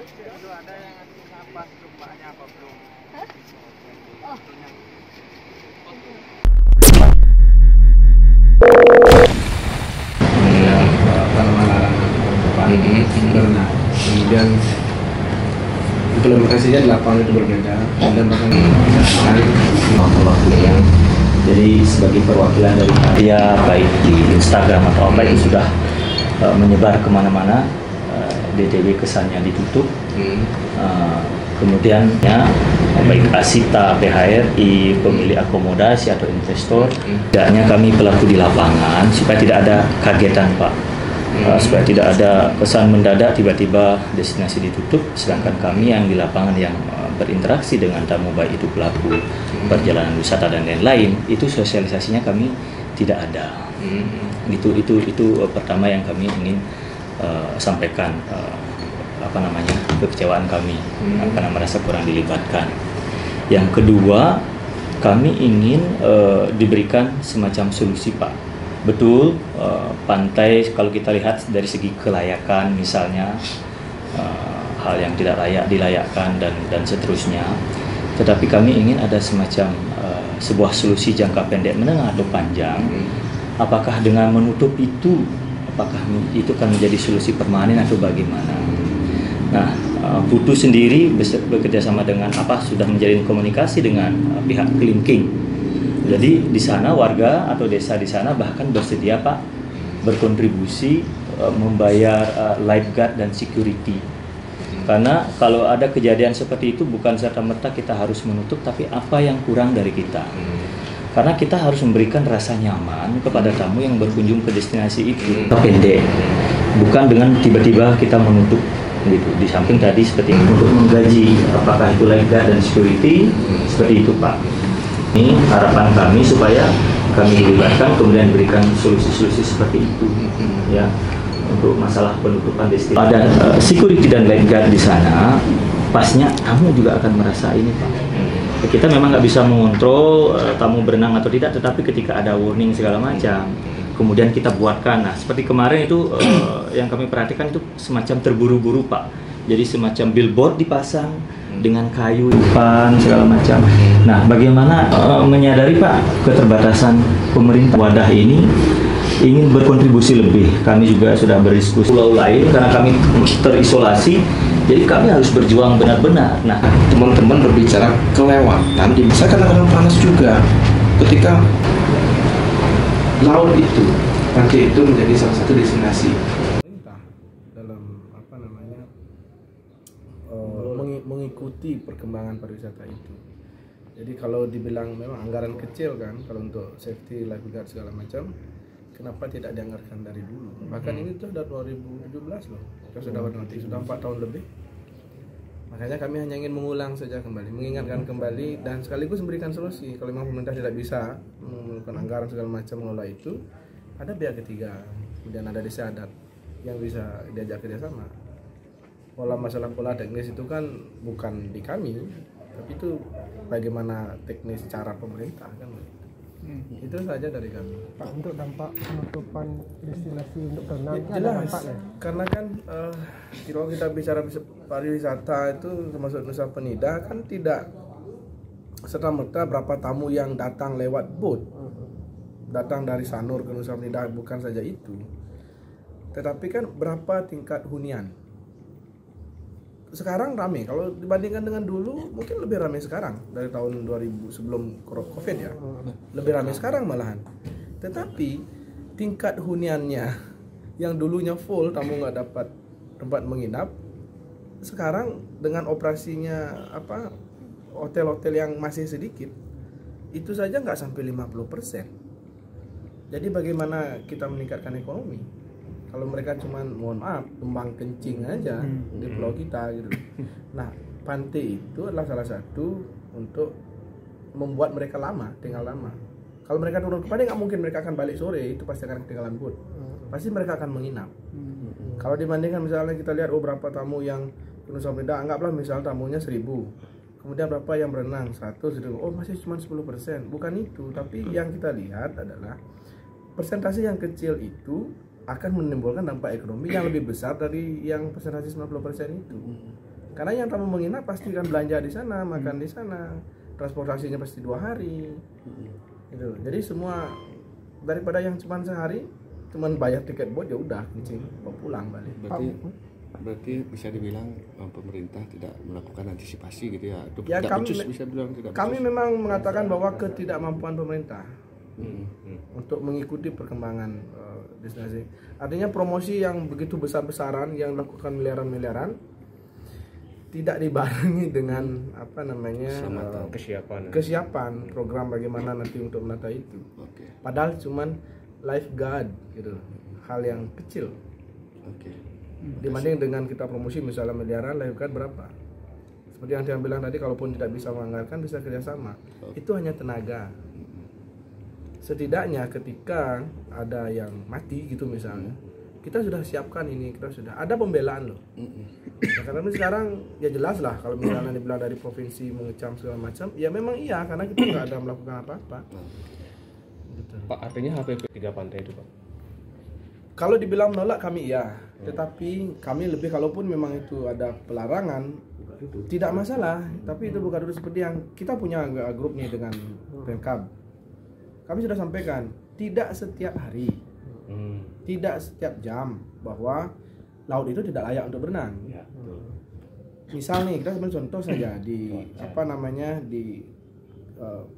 Itu ada yang apa cobaannya apa belum? Hah? Oh. Karena kemudian implementasinya di lapangan itu berbeda dan bahkan yang jadi sebagai perwakilan dari media baik di Instagram atau apa itu sudah menyebar kemana-mana. DTB kesannya ditutup. Kemudian ya, baik Asita, PHRI, pemilik akomodasi atau investor, tidaknya kami pelaku di lapangan supaya tidak ada kagetan Pak, supaya tidak ada kesan mendadak tiba-tiba destinasi ditutup, sedangkan kami yang di lapangan yang berinteraksi dengan tamu baik itu pelaku perjalanan wisata dan lain-lain, itu sosialisasinya kami tidak ada. Itu pertama yang kami ingin sampaikan kekecewaan kami karena merasa kurang dilibatkan. Yang kedua, kami ingin diberikan semacam solusi Pak. Betul, pantai kalau kita lihat dari segi kelayakan misalnya hal yang tidak layak dilayakkan dan seterusnya. Tetapi kami ingin ada semacam sebuah solusi jangka pendek, menengah atau panjang. Apakah dengan menutup itu, apakah itu akan menjadi solusi permanen atau bagaimana? Nah, Putu sendiri bekerja sama dengan sudah menjalin komunikasi dengan pihak Kelingking. Jadi di sana warga atau desa di sana bahkan bersedia Pak berkontribusi membayar lifeguard dan security. Karena kalau ada kejadian seperti itu bukan serta-merta kita harus menutup, tapi apa yang kurang dari kita. Karena kita harus memberikan rasa nyaman kepada tamu yang berkunjung ke destinasi itu. Pendek, bukan dengan tiba-tiba kita menutup gitu. Di samping tadi seperti untuk menggaji apakah itu lifeguard dan security, seperti itu Pak. Ini harapan kami supaya kami dilibatkan kemudian berikan solusi-solusi seperti itu ya untuk masalah penutupan destinasi. Ada security dan lifeguard di sana, pasnya tamu juga akan merasa ini Pak. Kita memang nggak bisa mengontrol tamu berenang atau tidak, tetapi ketika ada warning segala macam, kemudian kita buatkan. Nah, seperti kemarin itu yang kami perhatikan itu semacam terburu-buru Pak. Jadi semacam billboard dipasang dengan kayu depan segala macam. Nah, bagaimana menyadari Pak keterbatasan pemerintah wadah ini ingin berkontribusi lebih. Kami juga sudah berdiskusi pulau lain karena kami terisolasi. Jadi kami harus berjuang benar-benar. Nah, teman-teman berbicara kelewatan, saya kadang-kadang panas juga ketika laut itu, pantai itu menjadi salah satu destinasi. Pemerintah dalam mengikuti perkembangan pariwisata itu. Jadi kalau dibilang memang anggaran kecil kan, kalau untuk safety lifeguard segala macam, kenapa tidak dianggarkan dari dulu? Bahkan ini tuh dari 2017 loh, kita sudah berhenti, sudah 4 tahun lebih. Makanya kami hanya ingin mengulang saja kembali, mengingatkan kembali dan sekaligus memberikan solusi. Kalau memang pemerintah tidak bisa menggunakan anggaran segala macam mengelola itu, ada pihak ketiga, kemudian ada desa adat yang bisa diajak kerjasama. Pola teknis itu kan bukan di kami, tapi itu bagaimana teknis cara pemerintah kan. Itu saja dari kami. Pak, untuk dampak penutupan destinasi untuk berenang jelas, karena kan kalau kita bicara pariwisata itu termasuk Nusa Penida kan tidak serta-merta berapa tamu yang datang lewat boat, datang dari Sanur ke Nusa Penida, bukan saja itu, tetapi kan berapa tingkat hunian. Sekarang ramai, kalau dibandingkan dengan dulu mungkin lebih ramai sekarang dari tahun 2000 sebelum Covid ya, lebih ramai sekarang malahan. Tetapi tingkat huniannya yang dulunya full, tamu nggak dapat tempat menginap, sekarang dengan operasinya hotel-hotel yang masih sedikit, itu saja nggak sampai 50%. Jadi bagaimana kita meningkatkan ekonomi? Kalau mereka cuma, mohon maaf, tumbang kencing aja di pulau kita gitu. Nah, pantai itu adalah salah satu untuk membuat mereka tinggal lama. Kalau mereka turun ke pantai nggak mungkin mereka akan balik sore, itu pasti akan ketinggalan boat. Pasti mereka akan menginap. Kalau dibandingkan misalnya kita lihat berapa tamu yang ke Nusa Penida, anggaplah misal tamunya 1000. Kemudian berapa yang berenang? 100. Masih cuma 10%. Bukan itu, tapi yang kita lihat adalah persentase yang kecil itu akan menimbulkan dampak ekonomi yang lebih besar dari yang persentase 90% itu. Karena yang tamu menginap pasti kan belanja di sana, makan di sana, transportasinya pasti 2 hari. Gitu. Jadi semua daripada yang cuma sehari, cuman bayar tiket boat ya udah kencing, pulang balik. Berarti bisa dibilang pemerintah tidak melakukan antisipasi gitu ya? Atau Ya, tidak kami, becus, bisa bilang tidak kami becus. memang mengatakan bahwa ketidakmampuan pemerintah untuk mengikuti perkembangan destinasi. Artinya promosi yang begitu besar-besaran yang dilakukan miliaran-miliaran tidak dibarengi dengan apa namanya kesiapan program bagaimana nanti untuk menata itu. Oke. Padahal cuman lifeguard gitu, hal yang kecil dibanding dengan kita promosi misalnya miliaran, lifeguard berapa? Seperti yang dia bilang tadi, kalaupun tidak bisa menganggarkan bisa kerjasama. Itu hanya tenaga. Setidaknya ketika ada yang mati gitu misalnya, kita sudah siapkan ini, kita sudah ada pembelaan loh. Nah, karena sekarang ya jelas lah kalau misalnya dibilang dari provinsi mengecam segala macam, ya memang iya karena kita nggak ada melakukan apa-apa. Gitu. Pak, artinya HPP 3 pantai itu, Pak? Kalau dibilang menolak kami iya, tetapi kami lebih kalaupun memang itu ada pelarangan tidak masalah, tapi itu bukan dulu seperti yang kita punya grup nih dengan Pemkab. Kami sudah sampaikan tidak setiap hari, tidak setiap jam bahwa laut itu tidak layak untuk berenang. Misal nih kita ambil contoh saja di apa namanya di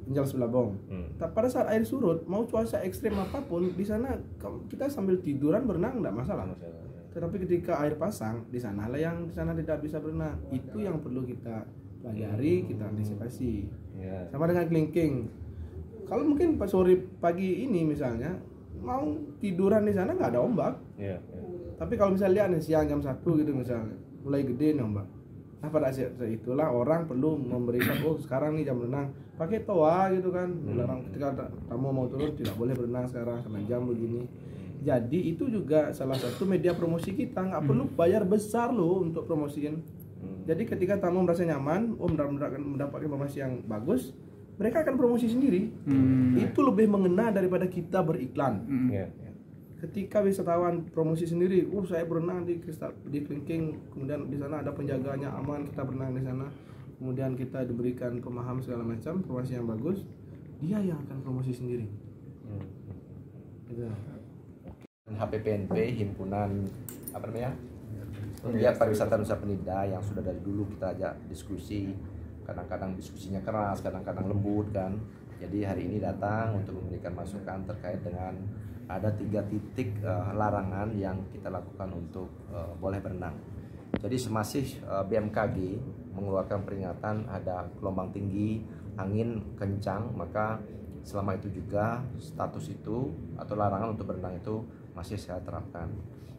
Injal Selabong. Pada saat air surut, mau cuaca ekstrim apapun di sana kita sambil tiduran berenang tidak masalah. Tetapi ketika air pasang di sana lah yang di sana tidak bisa berenang. Itu yang perlu kita pelajari, kita antisipasi. Sama dengan kelingking. Kalau mungkin pas sore pagi ini misalnya mau tiduran di sana nggak ada ombak. Tapi kalau misalnya lihat nih siang jam 1 gitu misalnya mulai gede nih ombak. Nah pada saat itulah orang perlu memberikan sekarang nih jam renang pakai toa gitu kan. Dilarang ketika tamu mau turun tidak boleh berenang sekarang karena jam begini. Jadi itu juga salah satu media promosi kita, nggak perlu bayar besar loh untuk promosiin. Jadi ketika tamu merasa nyaman, mendapatkan informasi yang bagus, mereka akan promosi sendiri. Itu lebih mengena daripada kita beriklan. Ketika wisatawan promosi sendiri, saya berenang di Kelingking, kemudian di sana ada penjaganya aman, kita berenang di sana, kemudian kita diberikan pemahaman segala macam, promosi yang bagus, dia yang akan promosi sendiri. Gitu. HPPNP, himpunan apa namanya, Pegiat Pariwisata Nusa Penida yang sudah dari dulu kita ajak diskusi, kadang-kadang diskusinya keras, kadang-kadang lembut kan. Jadi hari ini datang untuk memberikan masukan terkait dengan ada 3 titik larangan yang kita lakukan untuk boleh berenang. Jadi semasih BMKG mengeluarkan peringatan ada gelombang tinggi, angin kencang, maka selama itu juga status itu atau larangan untuk berenang itu masih saya terapkan.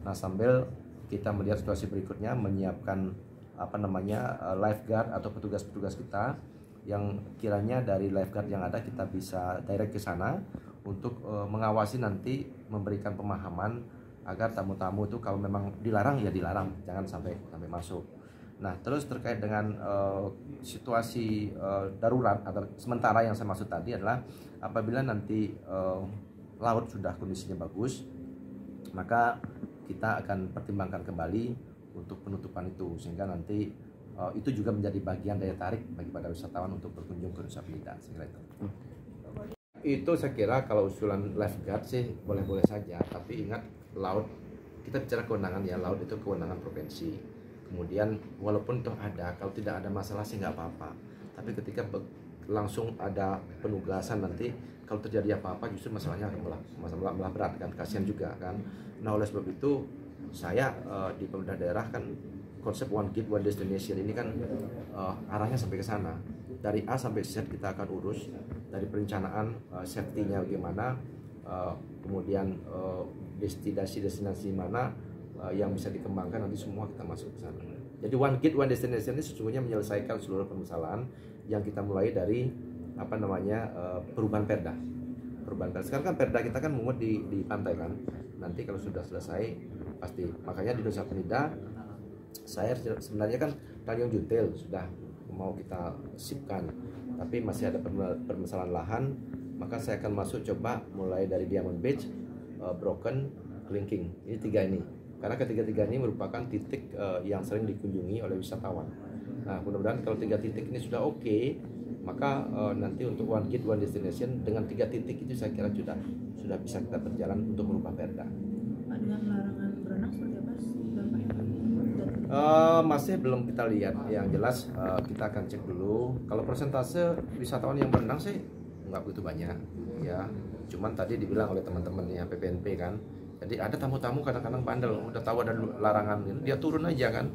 Nah, sambil kita melihat situasi berikutnya, menyiapkan apa namanya lifeguard atau petugas-petugas kita yang kiranya dari lifeguard yang ada kita bisa direct ke sana untuk mengawasi nanti, memberikan pemahaman agar tamu-tamu itu kalau memang dilarang ya dilarang, jangan sampai masuk. Nah, terus terkait dengan situasi darurat atau sementara yang saya maksud tadi adalah apabila nanti laut sudah kondisinya bagus, maka kita akan pertimbangkan kembali untuk penutupan itu sehingga nanti itu juga menjadi bagian daya tarik bagi para wisatawan untuk berkunjung ke Nusa Penida. Itu saya kira kalau usulan lifeguard sih boleh-boleh saja, tapi ingat laut, kita bicara kewenangan ya, laut itu kewenangan provinsi. Kemudian walaupun toh ada, kalau tidak ada masalah sih nggak apa-apa. Tapi ketika langsung ada penugasan nanti, kalau terjadi apa-apa justru masalahnya akan malah berat kan, kasihan juga kan. Nah oleh sebab itu saya di pemerintah daerah kan konsep One Gate One Destination ini kan arahnya sampai ke sana. Dari A sampai Z kita akan urus, dari perencanaan safety-nya bagaimana, kemudian destinasi-destinasi mana yang bisa dikembangkan, nanti semua kita masuk ke sana. Jadi One Gate One Destination ini sesungguhnya menyelesaikan seluruh permasalahan yang kita mulai dari apa namanya perubahan perda. Sekarang kan perda kita kan mungut di pantai kan. Nanti kalau sudah selesai pasti, makanya di Nusa Penida saya sebenarnya kan Tanjung Juntil sudah mau kita sipkan, tapi masih ada permasalahan lahan, maka saya akan masuk coba mulai dari Diamond Beach, Broken, Kelingking. Ini 3 ini. Karena ketiga-tiga ini merupakan titik yang sering dikunjungi oleh wisatawan. Nah, mudah-mudahan kalau 3 titik ini sudah oke, maka nanti untuk one gate one destination dengan 3 titik itu saya kira sudah bisa kita berjalan untuk merubah perda. Dengan larangan berenang seperti apa dampaknya? Masih belum kita lihat. Yang jelas kita akan cek dulu. Kalau persentase wisatawan yang berenang sih nggak begitu banyak, ya. Cuman tadi dibilang oleh teman-teman yang PPNP kan. Jadi ada tamu-tamu kadang-kadang bandel, udah tahu ada larangan, dia turun aja kan.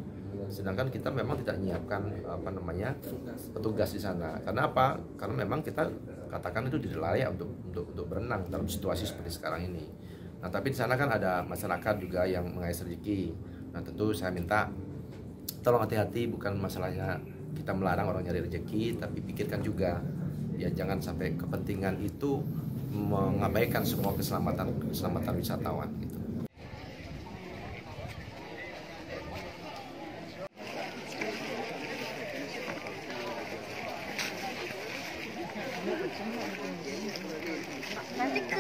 Sedangkan kita memang tidak menyiapkan petugas di sana. Karena apa? Karena memang kita katakan itu tidak layak untuk berenang dalam situasi seperti sekarang ini. Nah, tapi di sana kan ada masyarakat juga yang mengais rezeki. Nah, tentu saya minta tolong hati-hati, bukan masalahnya kita melarang orang nyari rezeki, tapi pikirkan juga ya jangan sampai kepentingan itu mengabaikan semua keselamatan wisatawan gitu. Nanti ke